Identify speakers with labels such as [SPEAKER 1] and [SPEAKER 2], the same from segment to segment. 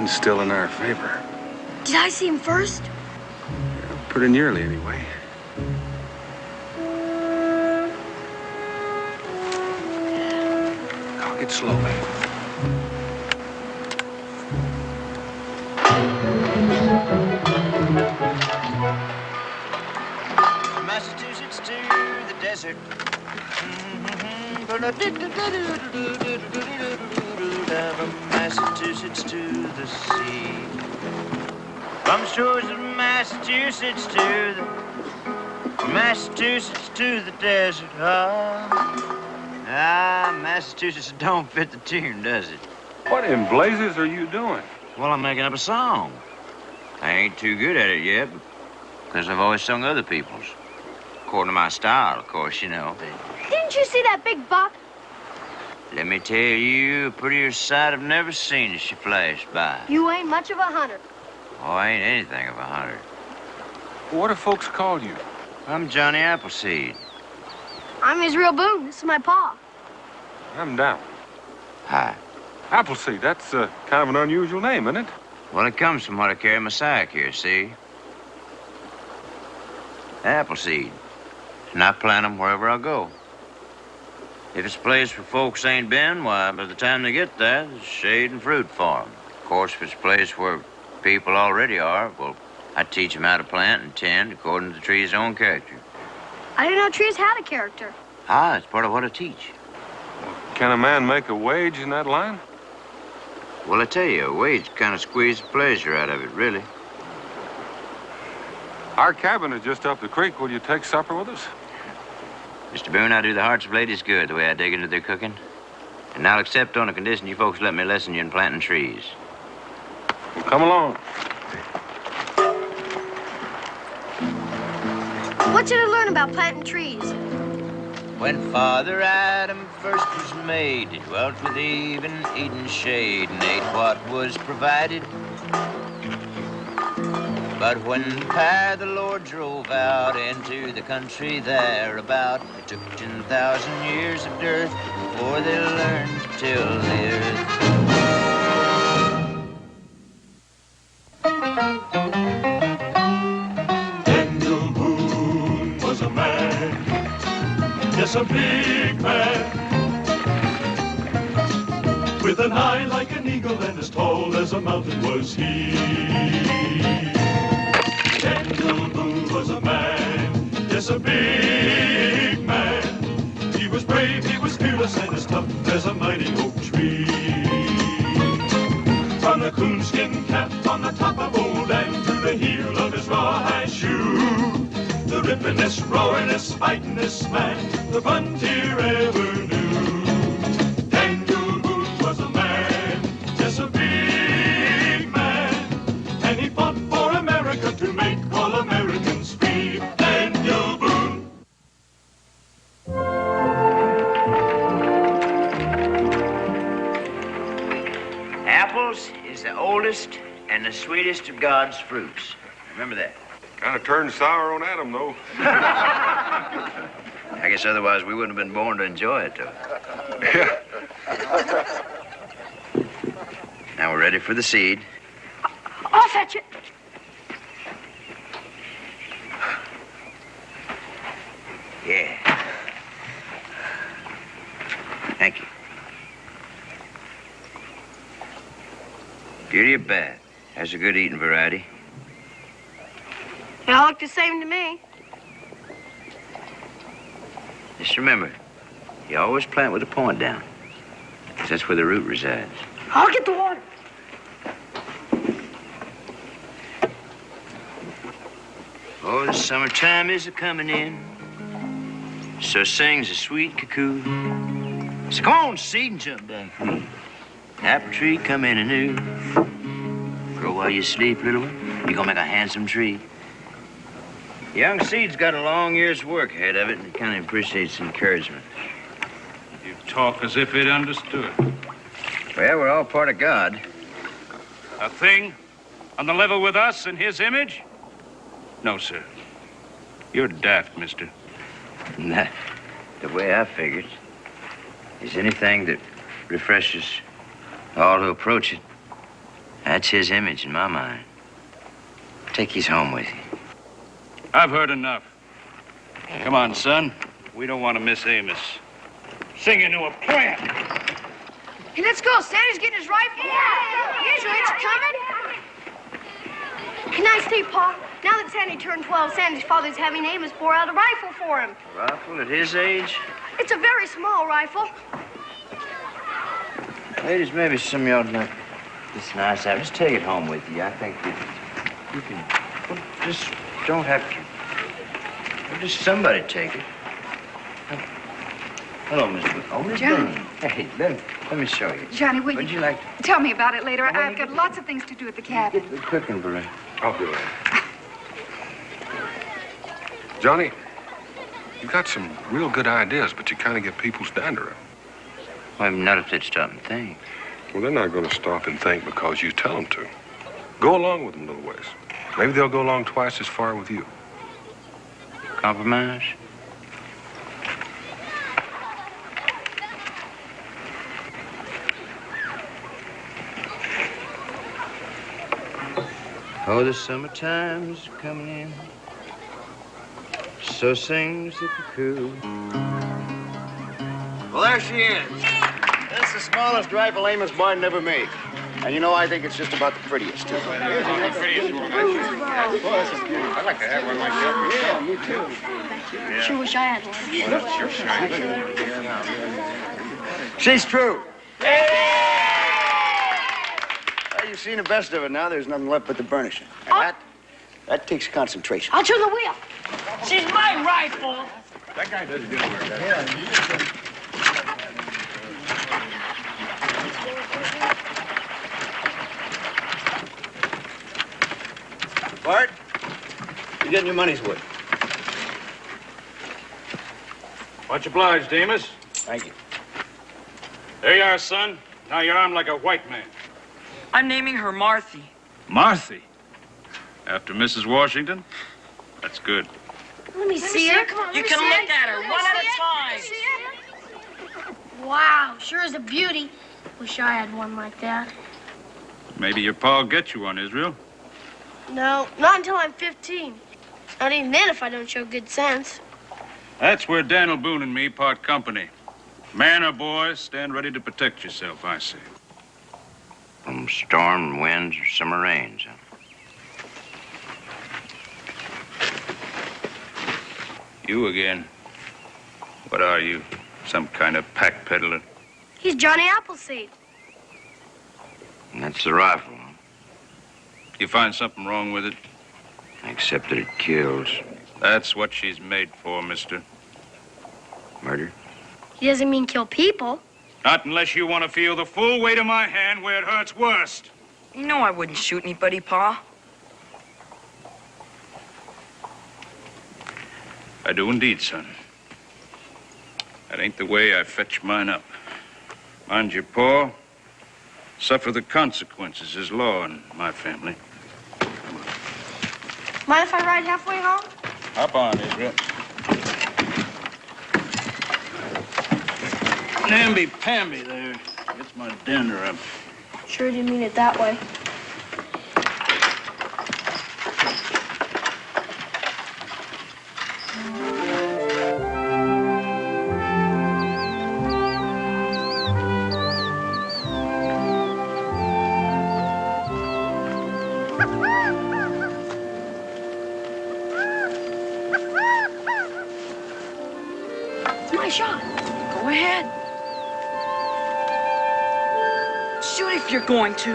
[SPEAKER 1] Still in our favor.
[SPEAKER 2] Did I see him first?
[SPEAKER 1] Yeah, pretty nearly, anyway. Talk it slowly.
[SPEAKER 3] Massachusetts to the desert. From Massachusetts to the sea. From the shores of Massachusetts to the desert. Massachusetts don't fit the tune, does it?
[SPEAKER 1] What in blazes are you doing?
[SPEAKER 3] Well, I'm making up a song. I ain't too good at it yet, because I've always sung other people's. According to my style, of course, you know.
[SPEAKER 2] Didn't you see that big buck?
[SPEAKER 3] Let me tell you, a prettier sight I've never seen as she flashed by.
[SPEAKER 2] You ain't much of a hunter.
[SPEAKER 3] Oh, I ain't anything of a hunter.
[SPEAKER 1] What do folks call you?
[SPEAKER 3] I'm Johnny Appleseed.
[SPEAKER 2] I'm his real Boone. This is my pa.
[SPEAKER 1] I'm down.
[SPEAKER 3] Hi.
[SPEAKER 1] Appleseed, that's kind of an unusual name, isn't it?
[SPEAKER 3] Well, it comes from what I carry in my sack here, see? Appleseed. And I plant them wherever I go. If it's a place where folks ain't been, why, by the time they get there, there's shade and fruit for them. Of course, if it's a place where people already are, well, I teach them how to plant and tend according to the tree's own character.
[SPEAKER 2] I didn't know trees had a character.
[SPEAKER 3] It's part of what I teach.
[SPEAKER 1] Can a man make a wage in that line?
[SPEAKER 3] Well, I tell you, a wage kind of squeezes the pleasure out of it, really.
[SPEAKER 1] Our cabin is just up the creek. Will you take supper with us?
[SPEAKER 3] Mr. Boone, I do the hearts of ladies good the way I dig into their cooking. And I'll accept on the condition you folks let me lesson you in planting trees.
[SPEAKER 1] Well, come along.
[SPEAKER 2] What did I learn about planting trees?
[SPEAKER 3] When Father Adam first was made, he dwelt with Eve in Eden's shade and ate what was provided. But when the pair of the Lord drove out into the country thereabout, it took 10,000 years of dearth before they learned to till the earth.
[SPEAKER 4] Daniel Boone was a man, yes, a big man, with an eye like an eagle and as tall as a mountain was he. Daniel Boone was a man, yes, a big man. He was brave, he was fearless, and as tough as a mighty oak tree. From the coonskin cap on the top of old Dan to the heel of his rawhide shoe, the rippin'est, roaring'est, fighting'est man the frontier ever knew. Daniel Boone was a man, yes, a big man, and he fought for America to make all Americans free. Daniel Boone.
[SPEAKER 3] Apples is the oldest and the sweetest of God's fruits. Remember that.
[SPEAKER 1] Kind of turned sour on Adam, though.
[SPEAKER 3] I guess otherwise we wouldn't have been born to enjoy it, though.
[SPEAKER 1] Yeah.
[SPEAKER 3] Now we're ready for the seed.
[SPEAKER 2] I'll fetch it.
[SPEAKER 3] Yeah. Thank you. Beauty or bad? Has a good eating variety.
[SPEAKER 2] They all look the same to me.
[SPEAKER 3] Just remember, you always plant with the point down, because that's where the root resides.
[SPEAKER 2] I'll get the water.
[SPEAKER 3] Oh, the summertime is a-coming in, so sings the sweet cuckoo. So come on, seed, and jump down through. Apple tree come in anew. Grow while you sleep, little one. You're gonna make a handsome tree. Young seed's got a long year's work ahead of it, and it kind of appreciates encouragement.
[SPEAKER 1] You talk as if it understood.
[SPEAKER 3] Well, we're all part of God.
[SPEAKER 1] A thing on the level with us in his image? No, sir. You're daft, mister.
[SPEAKER 3] Nah, the way I figured is anything that refreshes all who approach it, that's his image in my mind. Take his home with you.
[SPEAKER 1] I've heard enough. Come on, son. We don't want to miss Amos. Sing into a plant.
[SPEAKER 2] Hey, let's go. Santa's getting his rifle. Yeah. Here's your coming. Can I stay, Pa? Now that Sandy turned 12, Sandy's father's having Amos bore out a rifle for him.
[SPEAKER 3] A rifle at his age?
[SPEAKER 2] It's a very small rifle.
[SPEAKER 3] Ladies, maybe some of y'all like this nice out. Just take it home with you. I think that you can. Well, just don't have to. Well, just somebody take it. Hello, Miss Boone. Oh, Miss
[SPEAKER 5] Johnny.
[SPEAKER 3] Boone. Hey, let me show you.
[SPEAKER 5] Johnny, will
[SPEAKER 3] Would
[SPEAKER 5] you
[SPEAKER 3] you like to
[SPEAKER 5] tell me about it later? I've got lots of things to do at the cabin.
[SPEAKER 3] get the cooking, Boone?
[SPEAKER 1] I'll do it. Johnny, you got some real good ideas, but you kind of get people's dander up.
[SPEAKER 3] Well, not if they'd stop and think.
[SPEAKER 1] Well, they're not going to stop and think because you tell them to. Go along with them a little ways. Maybe they'll go along twice as far with you.
[SPEAKER 3] Compromise? Oh, the summertime's coming in, so sings the cuckoo.
[SPEAKER 6] Well, there she is. That's the smallest rifle Amos Barton ever made. And you know, I think it's just about the prettiest, too.
[SPEAKER 1] I'd like to have one like that.
[SPEAKER 6] Yeah, me too.
[SPEAKER 2] Sure wish I had one.
[SPEAKER 6] She's true. Well, you've seen the best of it now. There's nothing left but the burnishing. And that takes concentration.
[SPEAKER 2] I'll turn the wheel.
[SPEAKER 7] She's my rifle.
[SPEAKER 1] That guy does good work.
[SPEAKER 6] Bart, you're getting your money's worth.
[SPEAKER 1] Much obliged, Amos.
[SPEAKER 6] Thank you.
[SPEAKER 1] There you are, son. Now you're armed like a white man.
[SPEAKER 7] I'm naming her Marthy.
[SPEAKER 1] Marthy? After Mrs. Washington? That's good.
[SPEAKER 2] Let me see her.
[SPEAKER 7] You can look at her one at a time.
[SPEAKER 2] Wow, sure is a beauty. Wish I had one like that.
[SPEAKER 1] Maybe your pa'll get you one, Israel.
[SPEAKER 2] No, not until I'm 15. Not even then if I don't show good sense.
[SPEAKER 1] That's where Daniel Boone and me part company. Man or boy, stand ready to protect yourself, I say.
[SPEAKER 3] From storm, winds, or summer rains. Huh?
[SPEAKER 1] You again. What are you? Some kind of pack peddler?
[SPEAKER 2] He's Johnny Appleseed.
[SPEAKER 3] And that's the rifle, huh?
[SPEAKER 1] You find something wrong with it?
[SPEAKER 3] Except that it kills.
[SPEAKER 1] That's what she's made for, mister.
[SPEAKER 3] Murder?
[SPEAKER 2] He doesn't mean kill people.
[SPEAKER 1] Not unless you want to feel the full weight of my hand where it hurts worst.
[SPEAKER 7] You know I wouldn't shoot anybody, Pa.
[SPEAKER 1] I do indeed, son. That ain't the way I fetch mine up. Mind your paw. Suffer the consequences is law in my family.
[SPEAKER 2] Mind if I ride halfway home?
[SPEAKER 1] Hop on, Israel. Namby-pamby there. Gets my dander up.
[SPEAKER 2] Sure didn't mean it that way.
[SPEAKER 7] Shoot if you're going to.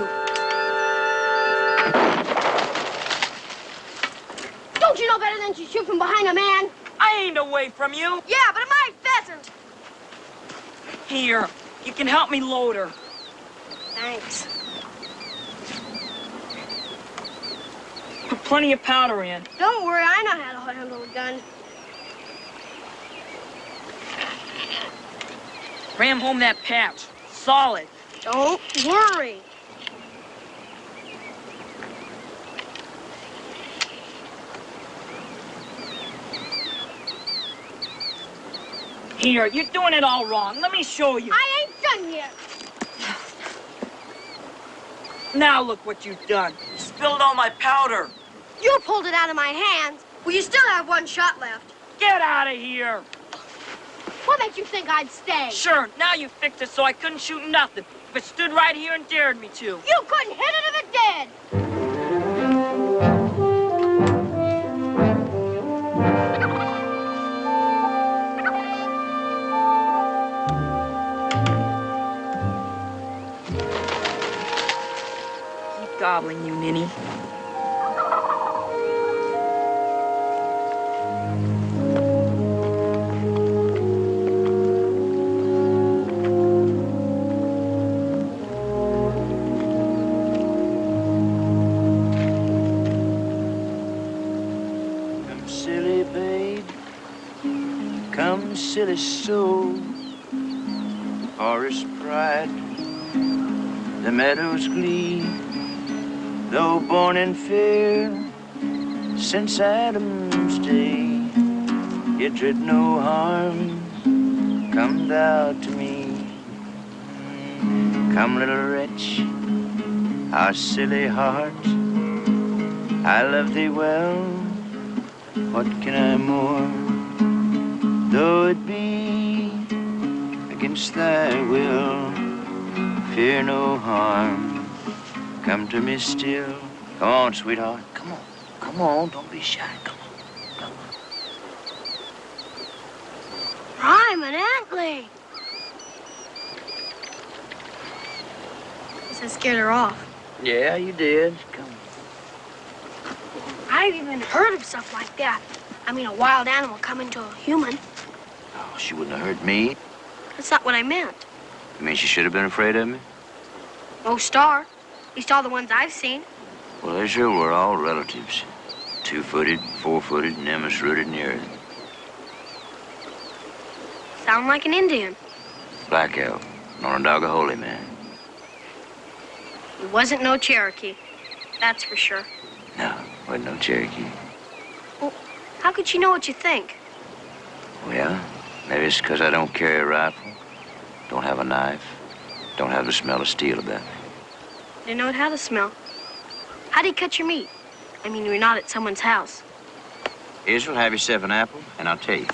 [SPEAKER 2] Don't you know better than to shoot from behind a man?
[SPEAKER 7] I ain't away from you.
[SPEAKER 2] Yeah, but my pheasant.
[SPEAKER 7] Here, you can help me load her.
[SPEAKER 2] Thanks.
[SPEAKER 7] Put plenty of powder in.
[SPEAKER 2] Don't worry, I know how to handle a gun.
[SPEAKER 7] Ram home that patch. Solid.
[SPEAKER 2] Don't worry.
[SPEAKER 7] Here, you're doing it all wrong. Let me show you.
[SPEAKER 2] I ain't done yet.
[SPEAKER 7] Now look what you've done. You spilled all my powder.
[SPEAKER 2] You pulled it out of my hands. Well, you still have one shot left.
[SPEAKER 7] Get out of here.
[SPEAKER 2] What makes you think I'd stay?
[SPEAKER 7] Sure, now you fixed it so I couldn't shoot nothing. If it stood right here and dared me to.
[SPEAKER 2] You couldn't hit it if it did.
[SPEAKER 7] Keep gobbling, you ninny.
[SPEAKER 3] Silly soul, forest pride, the meadow's glee, though born in fear since Adam's day, yet dread no harm, come thou to me. Come, little wretch, our silly heart, I love thee well, what can I more? Though it be against thy will, fear no harm, come to me still. Come on, sweetheart, come on, don't be shy, come on.
[SPEAKER 2] Rhyme and Antley. Guess I scared her off.
[SPEAKER 3] Yeah, you did, come on.
[SPEAKER 2] I've even heard of stuff like that. I mean, a wild animal coming to a human.
[SPEAKER 3] Oh, she wouldn't have hurt me.
[SPEAKER 2] That's not what I meant.
[SPEAKER 3] You mean she should have been afraid of me?
[SPEAKER 2] No star. At least all the ones I've seen.
[SPEAKER 3] Well, they sure were all relatives. 2-footed, 4-footed, and Emma's rooted in the earth.
[SPEAKER 2] Sound like an Indian.
[SPEAKER 3] Black elk, Onondaga holy man.
[SPEAKER 2] He wasn't no Cherokee. That's for sure.
[SPEAKER 3] No, wasn't no Cherokee.
[SPEAKER 2] Well, how could she know what you think?
[SPEAKER 3] Well, maybe it's because I don't carry a rifle, don't have a knife, don't have the smell of steel about me.
[SPEAKER 2] Didn't know it had a smell. How'd he cut your meat? I mean, you were not at someone's house.
[SPEAKER 3] Israel, have yourself an apple, and I'll tell you.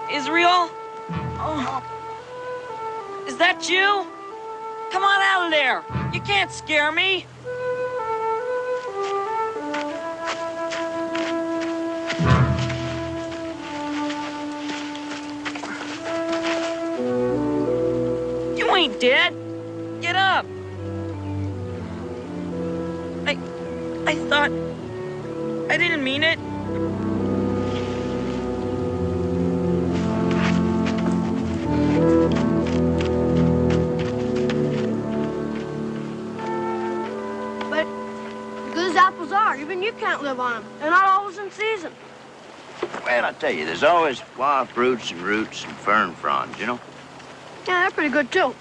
[SPEAKER 7] Israel? Oh. Is that you? Come on out of there. You can't scare me. You ain't dead. Get up. I thought... I didn't mean it.
[SPEAKER 2] But good as apples are, even you can't live on them. They're not always in season.
[SPEAKER 3] Well, I tell you, there's always wild fruits and roots and fern fronds, you know?
[SPEAKER 2] Yeah, they're pretty good, too.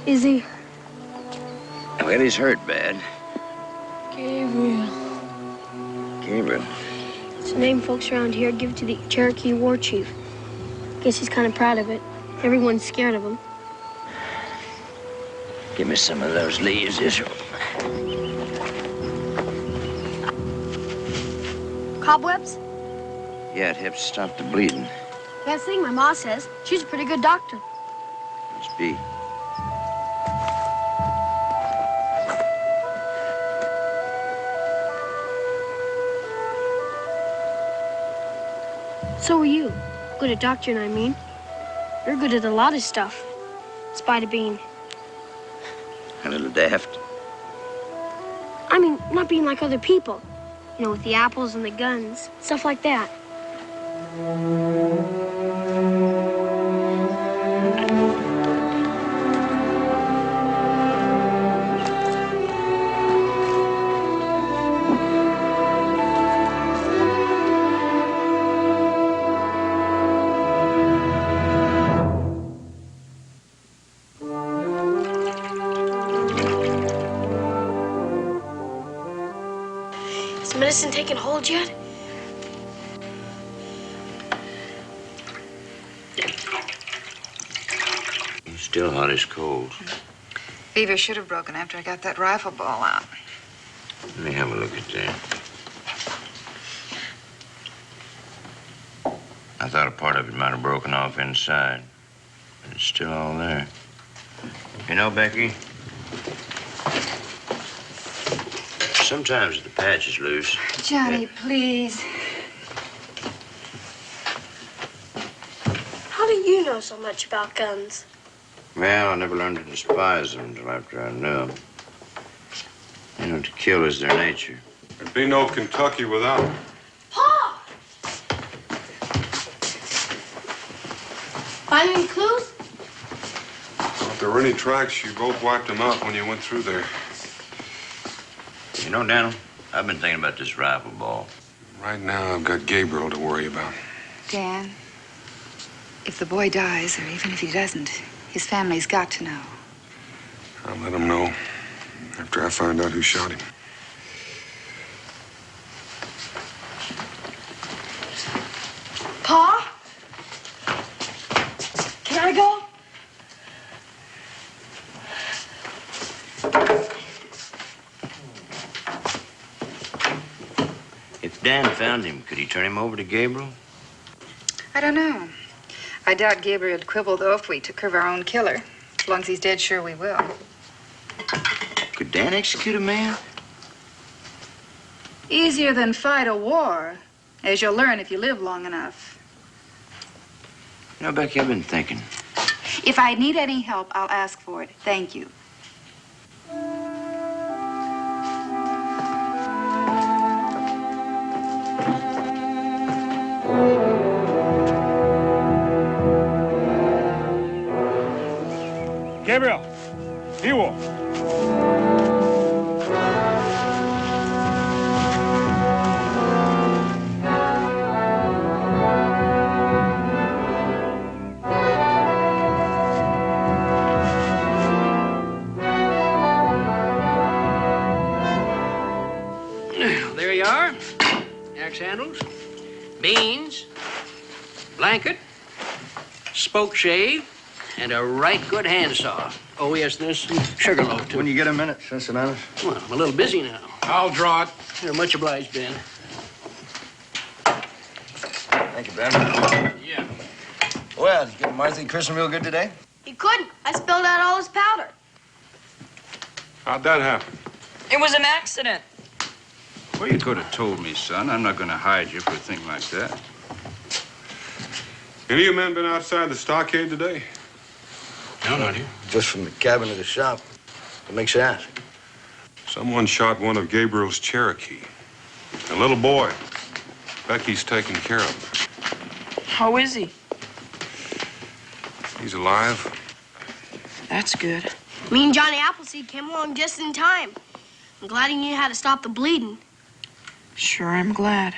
[SPEAKER 2] Is he?
[SPEAKER 3] Well, he's hurt bad.
[SPEAKER 2] Gabriel.
[SPEAKER 3] Gabriel.
[SPEAKER 2] It's a name folks around here give to the Cherokee war chief. Guess he's kind of proud of it. Everyone's scared of him.
[SPEAKER 3] Give me some of those leaves, Israel.
[SPEAKER 2] Cobwebs?
[SPEAKER 3] Yeah, it helps stop the bleeding.
[SPEAKER 2] That's the thing my ma says. She's a pretty good doctor.
[SPEAKER 3] Must be.
[SPEAKER 2] So are you. Good at doctoring, I mean. You're good at a lot of stuff. Spider Bean.
[SPEAKER 3] A little daft.
[SPEAKER 2] I mean, not being like other people. You know, with the apples and the guns. Stuff like that. Is medicine taking hold yet?
[SPEAKER 3] He's still hot as cold.
[SPEAKER 5] Fever should have broken after I got that rifle ball out.
[SPEAKER 3] Let me have a look at that. I thought a part of it might have broken off inside, but it's still all there. You know, Becky, sometimes the patch is loose.
[SPEAKER 5] Johnny, please.
[SPEAKER 2] How do you know so much about guns?
[SPEAKER 3] Well, I never learned to despise them until after I knew them. You know, to kill is their nature.
[SPEAKER 8] There'd be no Kentucky without them.
[SPEAKER 2] Pa! Find any clues?
[SPEAKER 8] If there were any tracks, you both wiped them out when you went through there.
[SPEAKER 3] You know, Daniel, I've been thinking about this rifle ball.
[SPEAKER 8] Right now, I've got Gabriel to worry about.
[SPEAKER 5] Dan, if the boy dies, or even if he doesn't, his family's got to know.
[SPEAKER 8] I'll let him know after I find out who shot him.
[SPEAKER 2] Pa? Can I go?
[SPEAKER 3] If Dan found him, could he turn him over to Gabriel?
[SPEAKER 5] I don't know. I doubt Gabriel would quibble, though, if we took care of our own killer. As long as he's dead, sure we will.
[SPEAKER 3] Could Dan execute a man?
[SPEAKER 5] Easier than fight a war, as you'll learn if you live long enough.
[SPEAKER 3] You know, Becky, I've been thinking.
[SPEAKER 5] If I need any help, I'll ask for it. Thank you.
[SPEAKER 9] Gabriel, Iwo.
[SPEAKER 10] There you are. Axe handles, beans, blanket, spoke shave, and a right good handsaw. Oh, yes, there's some sugar loaf, too.
[SPEAKER 6] When you get a minute, Cincinnati.
[SPEAKER 10] Well, I'm a little busy now.
[SPEAKER 8] I'll draw it.
[SPEAKER 10] You're much obliged, Ben.
[SPEAKER 6] Thank you, Ben.
[SPEAKER 10] Yeah.
[SPEAKER 6] Well, did you get Martha christened real good today?
[SPEAKER 2] He couldn't. I spilled out all his powder.
[SPEAKER 8] How'd that happen?
[SPEAKER 7] It was an accident.
[SPEAKER 1] Well, you could have told me, son. I'm not going to hide you for a thing like that.
[SPEAKER 8] Any of you men been outside the stockade today?
[SPEAKER 10] No, not here.
[SPEAKER 6] Just from the cabin to the shop. What makes you ask?
[SPEAKER 8] Someone shot one of Gabriel's Cherokee. A little boy. Becky's taking care of him.
[SPEAKER 7] How is he?
[SPEAKER 8] He's alive.
[SPEAKER 7] That's good.
[SPEAKER 2] Me and Johnny Appleseed came along just in time. I'm glad he knew how to stop the bleeding.
[SPEAKER 7] Sure, I'm glad.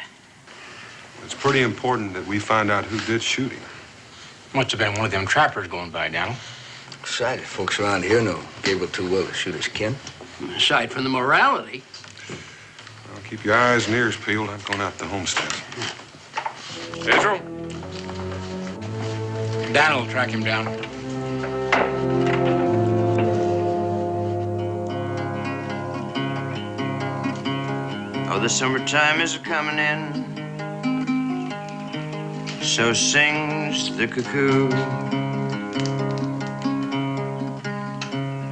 [SPEAKER 8] It's pretty important that we find out who did shoot him.
[SPEAKER 9] Must have been one of them trappers going by, Donald.
[SPEAKER 6] Besides, folks around here know Gabriel too well to shoot his kin.
[SPEAKER 10] Aside from the morality.
[SPEAKER 8] Well, keep your eyes and ears peeled. I'm going out to the homestead. Israel?
[SPEAKER 9] Donald will track him down.
[SPEAKER 3] Oh, the summertime is coming in. So sings the cuckoo.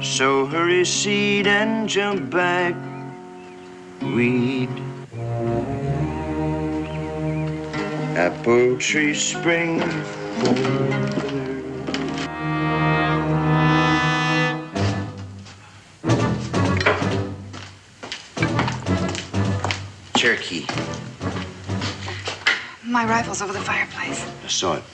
[SPEAKER 3] So hurry, seed, and jump back, weed. Apple tree spring forward. Cherokee.
[SPEAKER 5] My rifle's over the fireplace.
[SPEAKER 3] I saw it.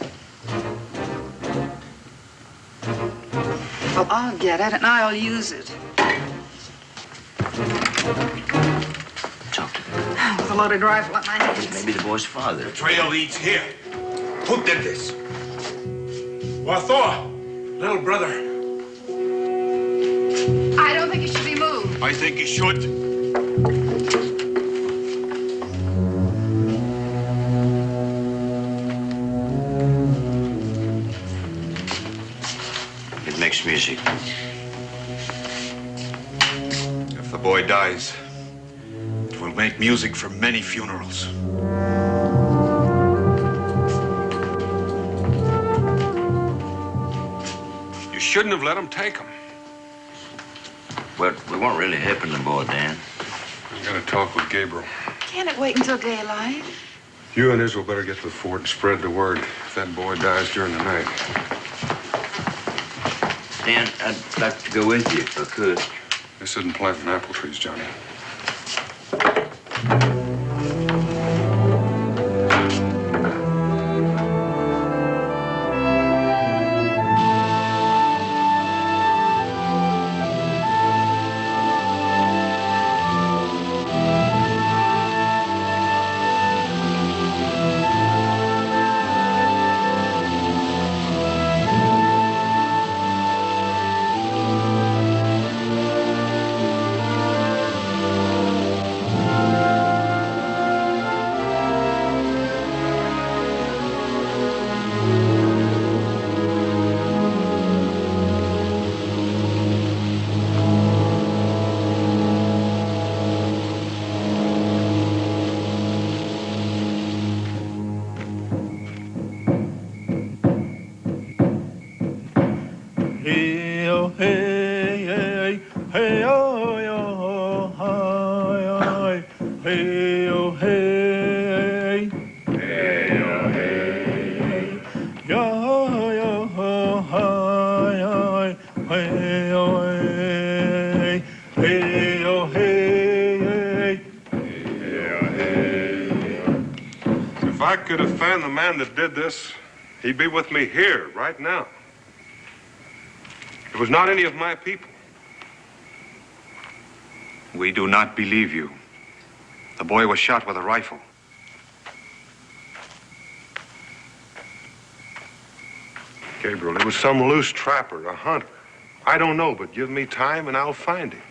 [SPEAKER 5] Well, I'll get it and I'll use it.
[SPEAKER 3] Talk to me.
[SPEAKER 5] With a loaded rifle at my hands.
[SPEAKER 3] Maybe the boy's father.
[SPEAKER 11] The trail leads here. Who did this? Thor, little brother.
[SPEAKER 5] I don't think he should be moved.
[SPEAKER 11] I think he should.
[SPEAKER 3] It makes music.
[SPEAKER 11] If the boy dies, it will make music for many funerals.
[SPEAKER 8] You shouldn't have let him take him.
[SPEAKER 3] Well, we weren't really helping the boy, Dan.
[SPEAKER 8] I gotta talk with Gabriel.
[SPEAKER 5] Can't it wait until daylight?
[SPEAKER 8] You and Israel better get to the fort and spread the word if that boy dies during the night.
[SPEAKER 3] Dan, I'd like to go with you if I could.
[SPEAKER 8] This isn't planting apple trees, Johnny. If I could have found the man that did this, he'd be with me here right now. It was not any of my people.
[SPEAKER 11] We do not believe you. The boy was shot with a rifle.
[SPEAKER 8] Gabriel, it was some loose trapper, a hunter. I don't know, but give me time and I'll find him.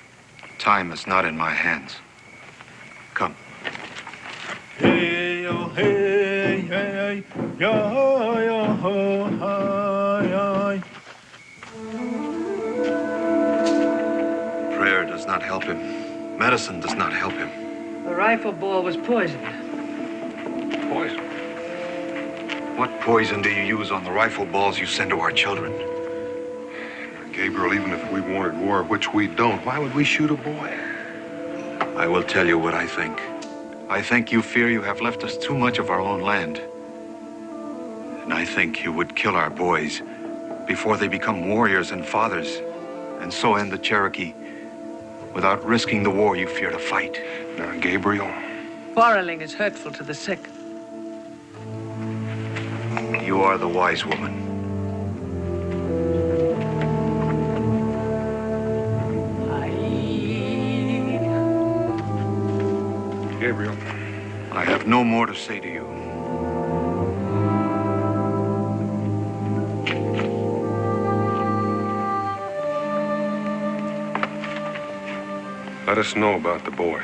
[SPEAKER 11] Time is not in my hands. Come.
[SPEAKER 12] Hey, oh, hey, hey, yo, yo, ho, hi, hi.
[SPEAKER 11] Prayer does not help him. Medicine does not help him.
[SPEAKER 13] The rifle ball was poisoned.
[SPEAKER 11] Poison? What poison do you use on the rifle balls you send to our children?
[SPEAKER 8] Gabriel, even if we wanted war, which we don't, why would we shoot a boy?
[SPEAKER 11] I will tell you what I think. I think you fear you have left us too much of our own land. And I think you would kill our boys before they become warriors and fathers, and so end the Cherokee without risking the war you fear to fight.
[SPEAKER 8] Now, Gabriel,
[SPEAKER 13] Quarreling is hurtful to the sick.
[SPEAKER 11] You are the wise woman.
[SPEAKER 8] Gabriel.
[SPEAKER 11] I have no more to say to you.
[SPEAKER 8] Let us know about the boy.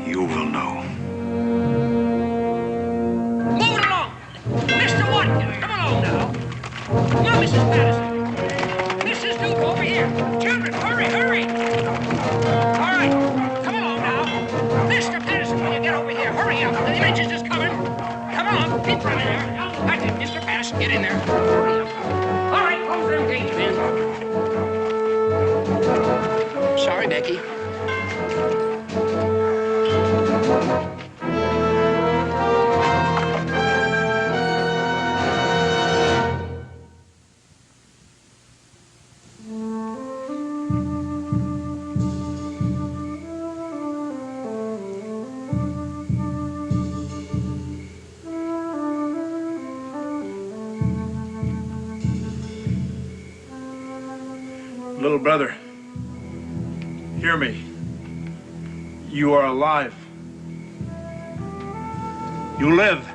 [SPEAKER 11] You will know.
[SPEAKER 10] Move it along! Mr. Watkins, come along now. Come on, Mrs. Patterson. Mrs. Duke, over here. Children, hurry, hurry. All right, come along now. Mr. Patterson, when you get over here, hurry up. The image is coming. Come on, keep running there. That's it, Mr. Patterson, get in there. Hurry up. All right, close them gates, men. Sorry, Becky.
[SPEAKER 12] Little brother, hear me. You are alive. You live.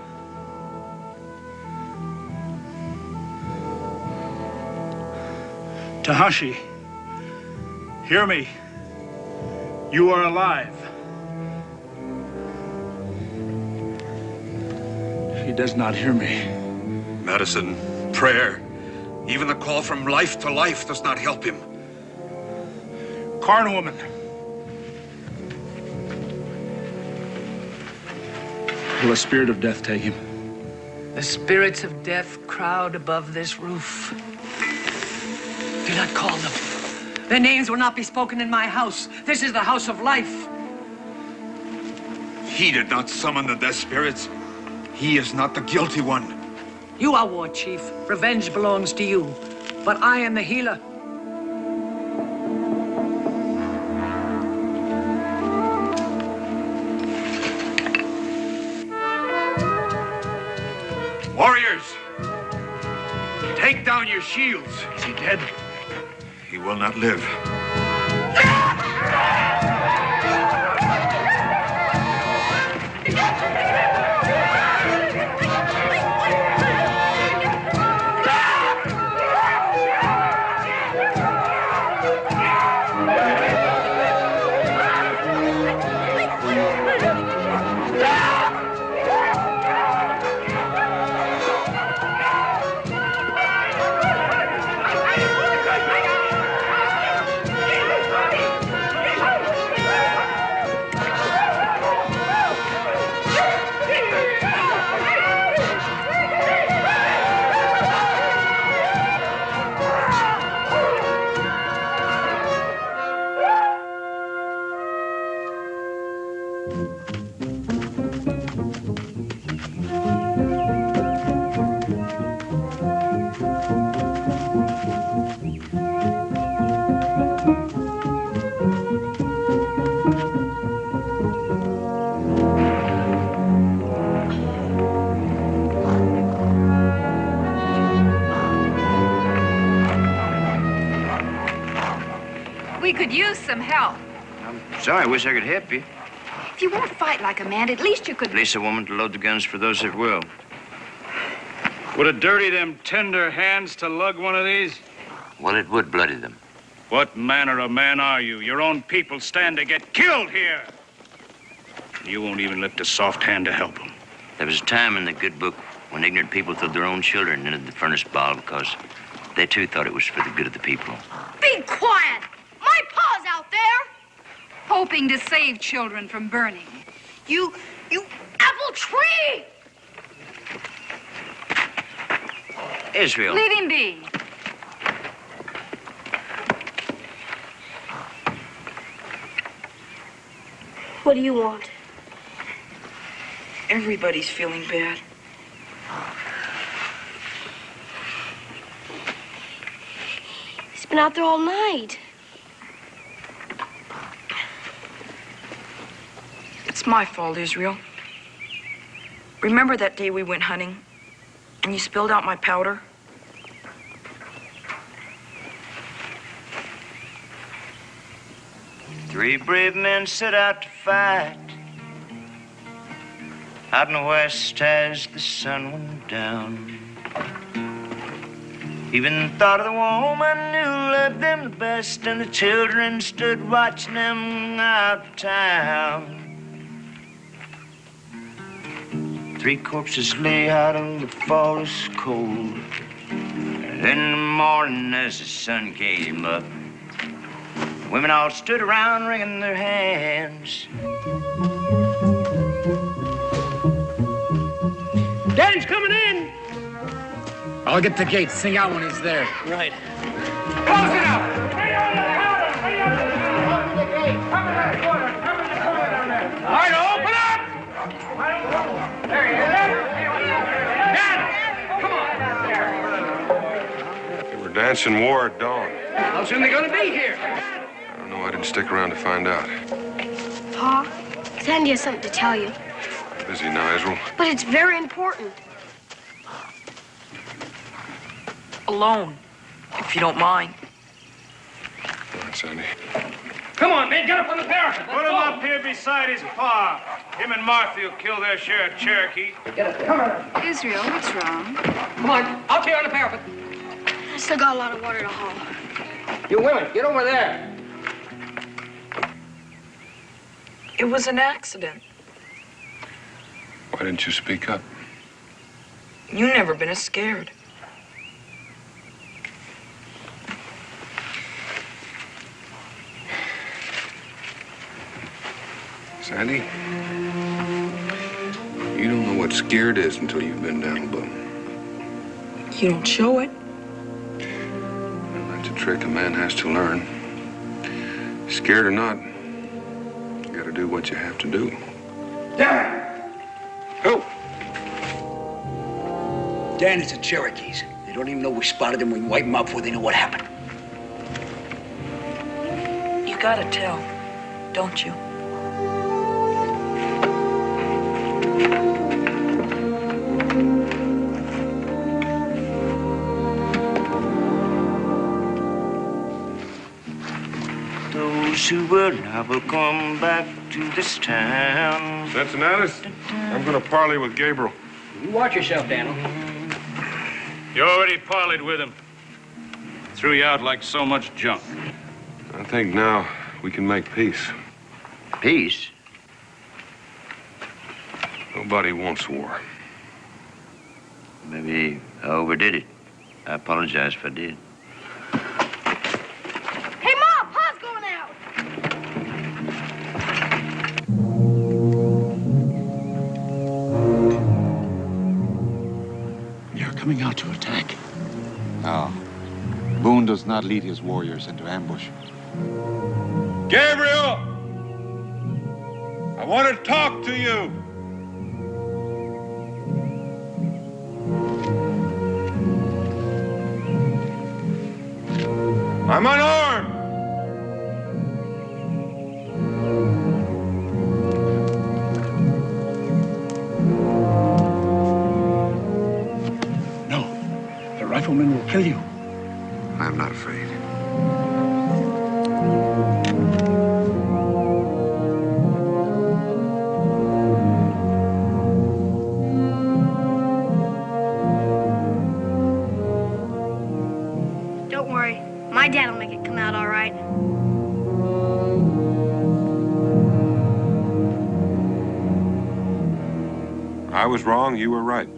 [SPEAKER 12] Tahashi, hear me. You are alive. He does not hear me.
[SPEAKER 11] Medicine, prayer, even the call from life to life does not help him.
[SPEAKER 12] Carn woman. Will the spirit of death take him?
[SPEAKER 13] The spirits of death crowd above this roof. Do not call them. Their names will not be spoken in my house. This is the house of life.
[SPEAKER 11] He did not summon the death spirits. He is not the guilty one.
[SPEAKER 13] You are war chief. Revenge belongs to you. But I am the healer.
[SPEAKER 11] Warriors, take down your shields.
[SPEAKER 12] Is he dead?
[SPEAKER 11] He will not live.
[SPEAKER 5] We could use some help.
[SPEAKER 3] I'm sorry, I wish I could help you.
[SPEAKER 5] If you won't fight like a man, at least you could...
[SPEAKER 3] Release a woman to load the guns for those that will.
[SPEAKER 1] Would it dirty them tender hands to lug one of these?
[SPEAKER 3] Well, it would bloody them.
[SPEAKER 1] What manner of man are you? Your own people stand to get killed here. You won't even lift a soft hand to help them.
[SPEAKER 3] There was a time in the good book when ignorant people threw their own children into the furnace ball because they too thought it was for the good of the people.
[SPEAKER 5] Be quiet! My pa's out there! Hoping to save children from burning. You apple tree!
[SPEAKER 3] Israel.
[SPEAKER 5] Leave him be.
[SPEAKER 2] What do you want?
[SPEAKER 14] Everybody's feeling bad.
[SPEAKER 2] been out there all night.
[SPEAKER 14] It's my fault, Israel. Remember that day we went hunting and you spilled out my powder?
[SPEAKER 3] Three brave men set out to fight out in the west as the sun went down. Even the thought of the woman who loved them the best, and the children stood watching them out of town. Three corpses lay out on the forest cold, and in the morning as the sun came up, women all stood around wringing their hands.
[SPEAKER 10] Dan's coming in!
[SPEAKER 9] I'll get the gate. Sing out when he's there.
[SPEAKER 10] Right.
[SPEAKER 12] Close it up! All right, open up! There he is. Dan! Come on!
[SPEAKER 8] They were dancing war at dawn.
[SPEAKER 10] How soon are they gonna be here?
[SPEAKER 8] I don't know. I didn't stick around to find out.
[SPEAKER 2] Pa, Sandy has something to tell you.
[SPEAKER 8] Busy now, Israel.
[SPEAKER 2] But it's very important.
[SPEAKER 14] Alone, if you don't mind.
[SPEAKER 8] All right, Sandy.
[SPEAKER 10] Come on, man, get up on the parapet.
[SPEAKER 1] Put him up here beside his pa. Him and Martha will kill their share of Cherokee.
[SPEAKER 10] Get up. Come on.
[SPEAKER 5] Israel, what's wrong?
[SPEAKER 10] Come on, out here on the parapet.
[SPEAKER 2] I still got a lot of water to haul.
[SPEAKER 10] You women, get over there.
[SPEAKER 14] It was an accident.
[SPEAKER 8] Why didn't you speak up?
[SPEAKER 14] You never been as scared.
[SPEAKER 8] Sandy, you don't know what scared is until you've been down Boone.
[SPEAKER 14] You don't show it.
[SPEAKER 8] Well, that's a trick a man has to learn. Scared or not, you gotta do what you have to do.
[SPEAKER 10] Dan!
[SPEAKER 8] Who?
[SPEAKER 15] Dan, it's the Cherokees. They don't even know we spotted them. We can wipe them out before they know what happened.
[SPEAKER 14] You gotta tell, don't you?
[SPEAKER 3] Those who will never come back to this town.
[SPEAKER 8] Cincinnatus, I'm gonna parley with Gabriel.
[SPEAKER 10] You watch yourself, Daniel.
[SPEAKER 1] You already parleyed with him. Threw you out like so much junk.
[SPEAKER 8] I think now we can make peace.
[SPEAKER 3] Peace?
[SPEAKER 8] Nobody wants war.
[SPEAKER 3] Maybe I overdid it. I apologize if I did.
[SPEAKER 2] Hey, Mom, Pa's going out.
[SPEAKER 16] You're coming out to attack. No. Boone does not lead his warriors into ambush.
[SPEAKER 8] Gabriel! I want to talk to you. I'm unarmed.
[SPEAKER 15] No. The riflemen will kill you.
[SPEAKER 8] I'm not afraid.
[SPEAKER 2] Don't worry. My dad will make it come out all right.
[SPEAKER 8] I was wrong, you were right.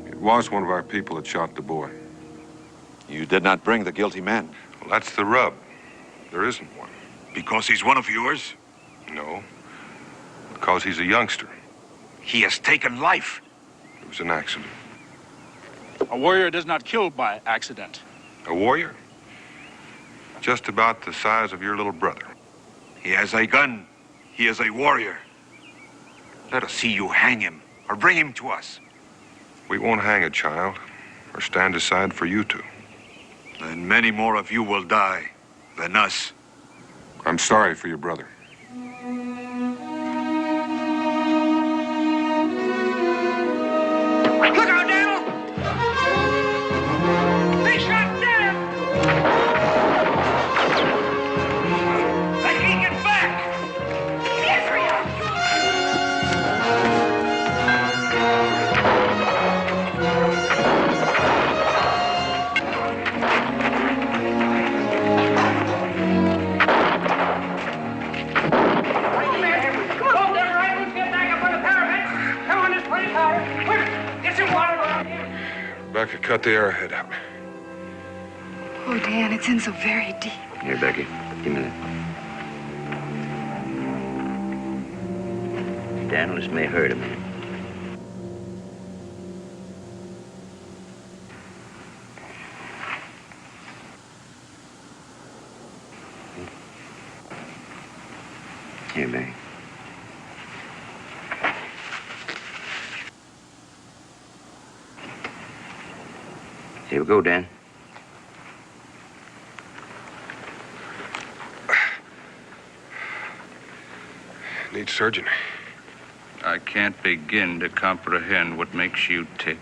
[SPEAKER 8] It was one of our people that shot the boy.
[SPEAKER 11] You did not bring the guilty man.
[SPEAKER 8] Well, that's the rub. There isn't one.
[SPEAKER 11] Because he's one of yours?
[SPEAKER 8] No. Because he's a youngster.
[SPEAKER 11] He has taken life.
[SPEAKER 8] It was an accident.
[SPEAKER 9] A warrior does not kill by accident.
[SPEAKER 8] A warrior? Just about the size of your little brother.
[SPEAKER 11] He has a gun. He is a warrior. Let us see you hang him or bring him to us.
[SPEAKER 8] We won't hang a child or stand aside for you two.
[SPEAKER 11] then many more of you will die than us.
[SPEAKER 8] I'm sorry for your brother.
[SPEAKER 10] Look out, Daniel! They shot Dan! They can't get back! Israel! Come on, them rifles, get back up on the parapet! Come on, this place higher! Quick, get some water around here!
[SPEAKER 8] Rebecca, cut the arrowhead out.
[SPEAKER 5] Oh, Dan, it's in so very deep.
[SPEAKER 3] Here, Becky, give me that. Daniel, this may hurt a minute. Here, Becky. Here we go, Dan.
[SPEAKER 8] Need surgeon.
[SPEAKER 1] I can't begin to comprehend what makes you tick.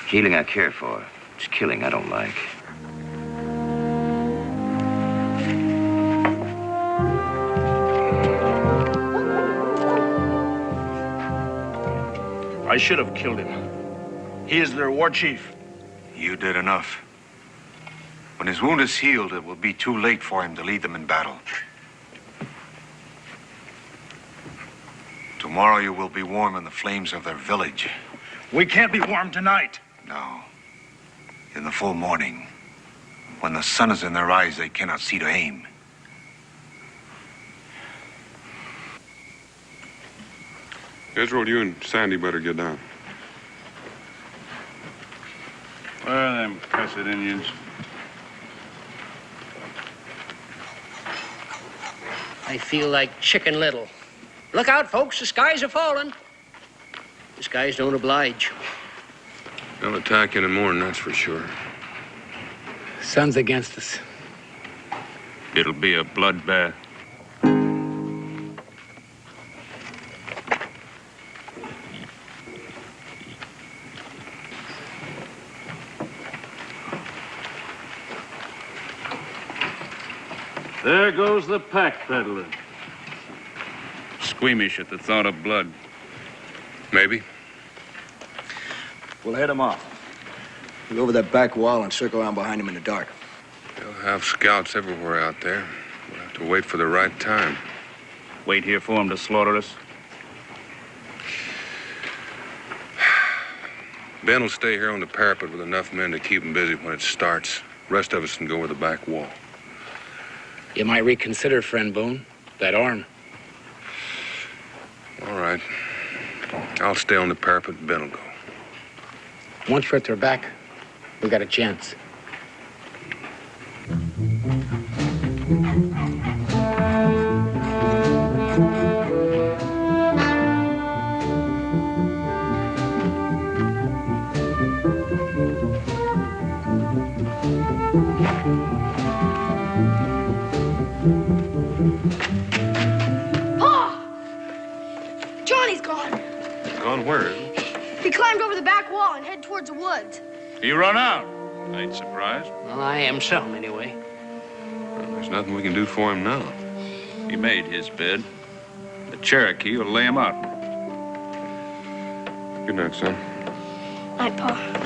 [SPEAKER 3] Healing I care for. It's killing I don't like.
[SPEAKER 9] I should have killed him. He is their war chief.
[SPEAKER 11] You did enough. When his wound is healed, it will be too late for him to lead them in battle. Tomorrow you will be warm in the flames of their village.
[SPEAKER 9] We can't be warm tonight.
[SPEAKER 11] No. In the full morning, when the sun is in their eyes, they cannot see to aim.
[SPEAKER 8] Israel, you and Sandy better get down.
[SPEAKER 1] Where are them cussed Indians?
[SPEAKER 10] I feel like Chicken Little. Look out, folks, the skies are falling. The skies don't oblige.
[SPEAKER 8] They'll attack in the morning, that's for sure.
[SPEAKER 15] Sun's against us.
[SPEAKER 1] It'll be a bloodbath. There goes the pack peddler. Squeamish at the thought of blood.
[SPEAKER 8] Maybe.
[SPEAKER 15] We'll head him off. We'll go over that back wall and circle around behind him in the dark.
[SPEAKER 8] They'll have scouts everywhere out there. We'll have to wait for the right time.
[SPEAKER 1] Wait here for him to slaughter us?
[SPEAKER 8] Ben will stay here on the parapet with enough men to keep him busy when it starts. The rest of us can go over the back wall.
[SPEAKER 15] You might reconsider, friend Boone. That arm.
[SPEAKER 8] All right. I'll stay on the parapet and Ben will go.
[SPEAKER 15] Once we're at their back, we got a chance.
[SPEAKER 2] Johnny's gone.
[SPEAKER 8] Gone where?
[SPEAKER 2] He climbed over the back wall and headed towards the woods.
[SPEAKER 1] He run out. I ain't surprised.
[SPEAKER 10] Well, I am some, anyway.
[SPEAKER 8] Well, there's nothing we can do for him now.
[SPEAKER 1] He made his bed. The Cherokee will lay him out.
[SPEAKER 8] Good night, son.
[SPEAKER 2] Night, Pa.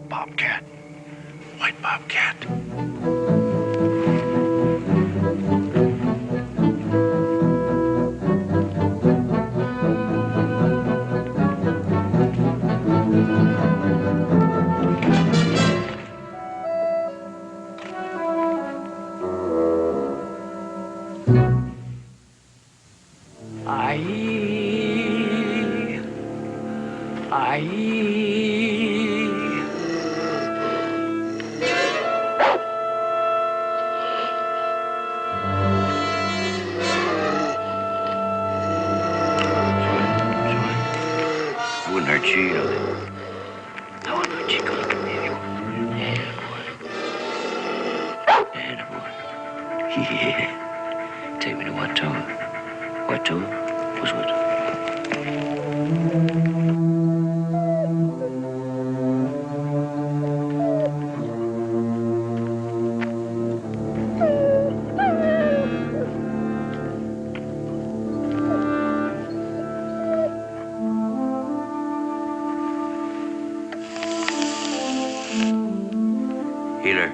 [SPEAKER 11] Bobcat. White bobcat.
[SPEAKER 3] sure you know that. I want my chico. Yeah, boy. Yeah. Take me to Watoa. Watoa? What's Watoa? Healer.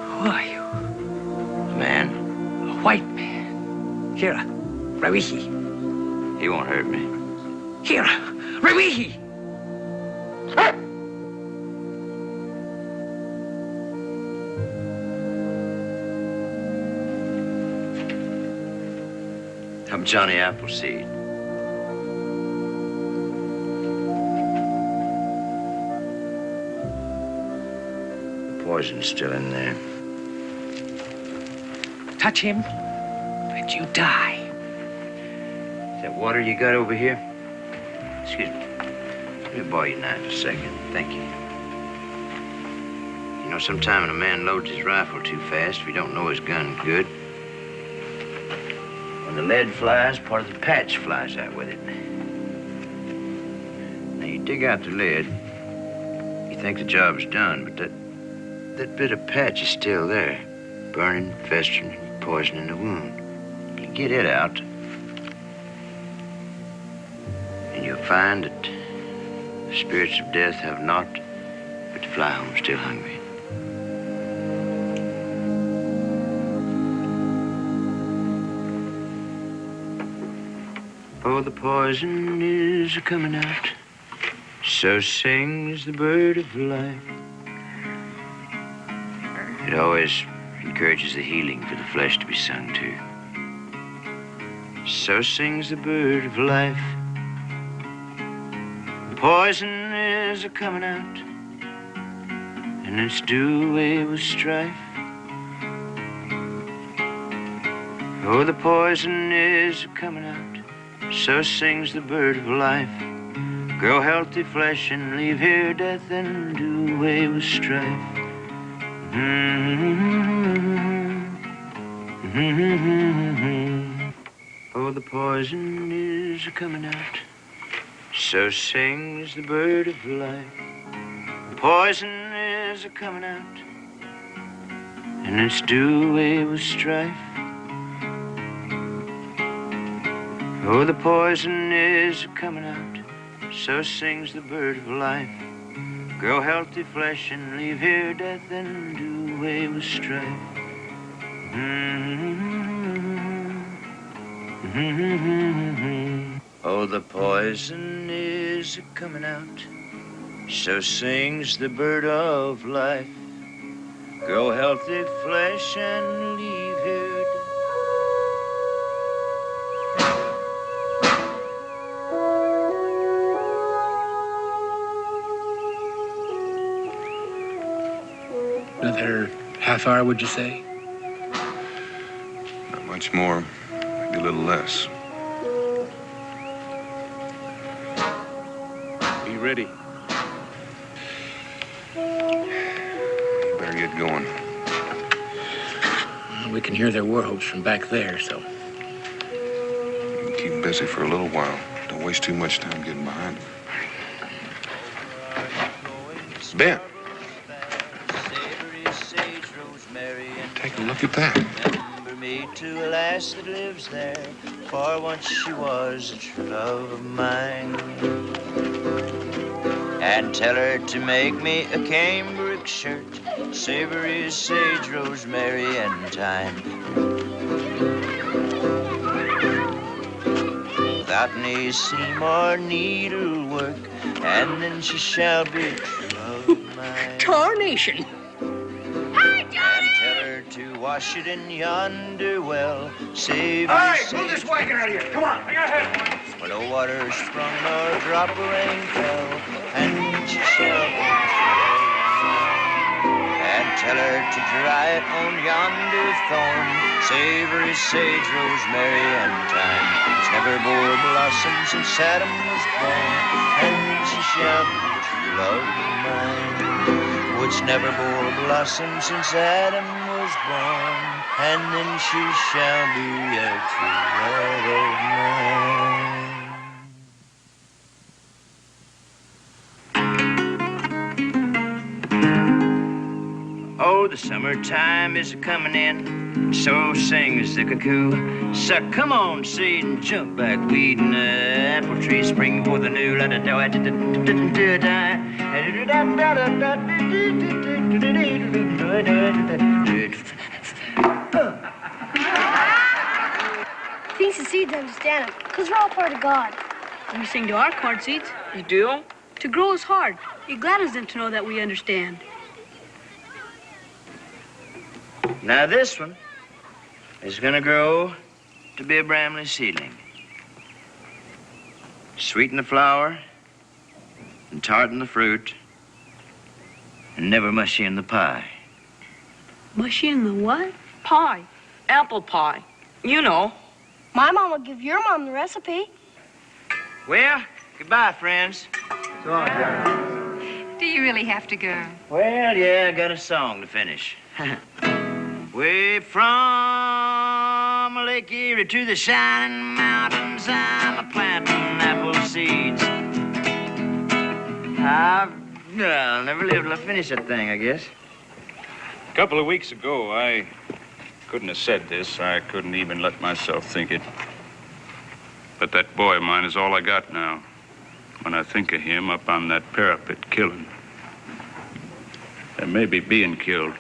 [SPEAKER 13] Who are you?
[SPEAKER 3] Man.
[SPEAKER 13] A white man. Kira. Rawihi.
[SPEAKER 3] He won't hurt me.
[SPEAKER 13] Kira. Rawihi.
[SPEAKER 3] I'm Johnny Appleseed. The poison's still in there.
[SPEAKER 13] Touch him, and you die.
[SPEAKER 3] Is that water you got over here? Excuse me. Let me borrow your knife a second. Thank you. You know, sometime when a man loads his rifle too fast, if he don't know his gun good, when the lead flies, part of the patch flies out with it. Now, you dig out the lead, you think the job's done, but that bit of patch is still there, burning, festering, and poisoning the wound. You get it out, and you'll find that the spirits of death have naught but to fly home still hungry. Oh, the poison is coming out, so sings the bird of life. It always encourages the healing for the flesh to be sung to. So sings the bird of life. The poison is coming out, and it's do away with strife. Oh, the poison is coming out, so sings the bird of life. Grow healthy flesh and leave here death and do away with strife. Oh, the poison is coming out, so sings the bird of life. The poison is coming out, and it's do away with strife. Oh, the poison is coming out, so sings the bird of life. Grow healthy flesh and leave here death and do away with strife. Oh, the poison is coming out, so sings the bird of life. Grow healthy flesh and leave here.
[SPEAKER 10] Another half hour, would you say?
[SPEAKER 8] Not much more, maybe a little less.
[SPEAKER 9] Be ready.
[SPEAKER 8] You better get going.
[SPEAKER 10] Well, we can hear their war hopes from back there, so.
[SPEAKER 8] You can keep busy for a little while. Don't waste too much time getting behind them. Ben. Take a look at that.
[SPEAKER 3] Remember me to a lass that lives there, for once she was a true love of mine. And tell her to make me a cambric shirt, savory sage, rosemary, and thyme. Without any seam or needlework, and then she shall be true love of mine.
[SPEAKER 13] Tarnation!
[SPEAKER 3] To wash it in yonder well, save
[SPEAKER 15] All right, move this wagon out of here. Come on, I got ahead.
[SPEAKER 3] When no water sprung nor drop of rain fell, and she shall be and tell her to dry it on yonder thorn. Savory sage, rosemary, and thyme, which never bore a blossom since Adam was born. And she shall be the true love of mine, which never bore a blossom since Adam was born. And then she shall be a true love of mine. Oh, the summertime is a-comin' in, so sings the cuckoo. So come on, seed, and jump back, weed in the apple tree, spring for the new.
[SPEAKER 2] Thinks the seeds understand him, because we're all part of God.
[SPEAKER 17] We sing to our corn seeds.
[SPEAKER 7] You do?
[SPEAKER 17] To grow is hard. It gladdens them to know that we understand.
[SPEAKER 3] Now this one is gonna grow to be a Bramley seedling. Sweet in the flower, and tart in the fruit, and never mushy in the pie.
[SPEAKER 17] Mushy in the what?
[SPEAKER 7] Pie. Apple pie. You know.
[SPEAKER 2] My mom will give your mom the recipe.
[SPEAKER 3] Well, goodbye, friends.
[SPEAKER 5] Do you really have to go?
[SPEAKER 3] Well, yeah, I got a song to finish. Way from Lake Erie to the shining mountains, I'm a-planting apple seeds. I'll never live till I finish that thing, I guess.
[SPEAKER 1] A couple of weeks ago, I couldn't have said this. I couldn't even let myself think it. But that boy of mine is all I got now. When I think of him up on that parapet killing, and maybe being killed,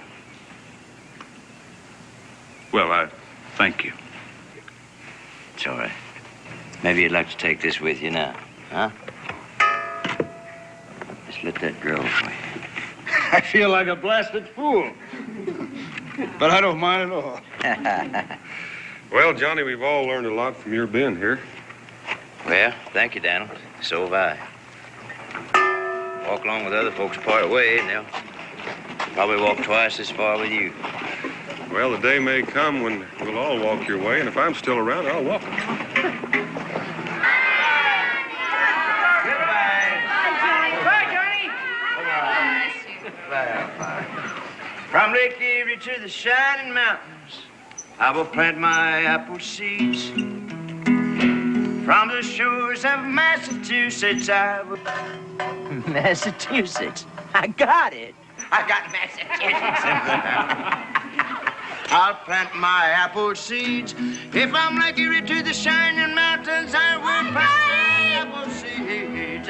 [SPEAKER 1] well, I thank you.
[SPEAKER 3] It's all right. Maybe you'd like to take this with you now, huh? Just let that grow for you.
[SPEAKER 1] I feel like a blasted fool. But I don't mind at all.
[SPEAKER 8] Well, Johnny, we've all learned a lot from your Ben here.
[SPEAKER 3] Well, thank you, Daniel. So have I. Walk along with other folks part way, and they'll probably walk twice as far with you.
[SPEAKER 8] Well, the day may come when we'll all walk your way, and if I'm still around, I'll walk it.
[SPEAKER 3] From Lake Erie to the shining mountains, I will plant my apple seeds. From the shores of Massachusetts, I will... Massachusetts? I got it. I got Massachusetts. I'll plant my apple seeds. If I'm Lake Erie to the shining mountains, I will plant my apple seeds.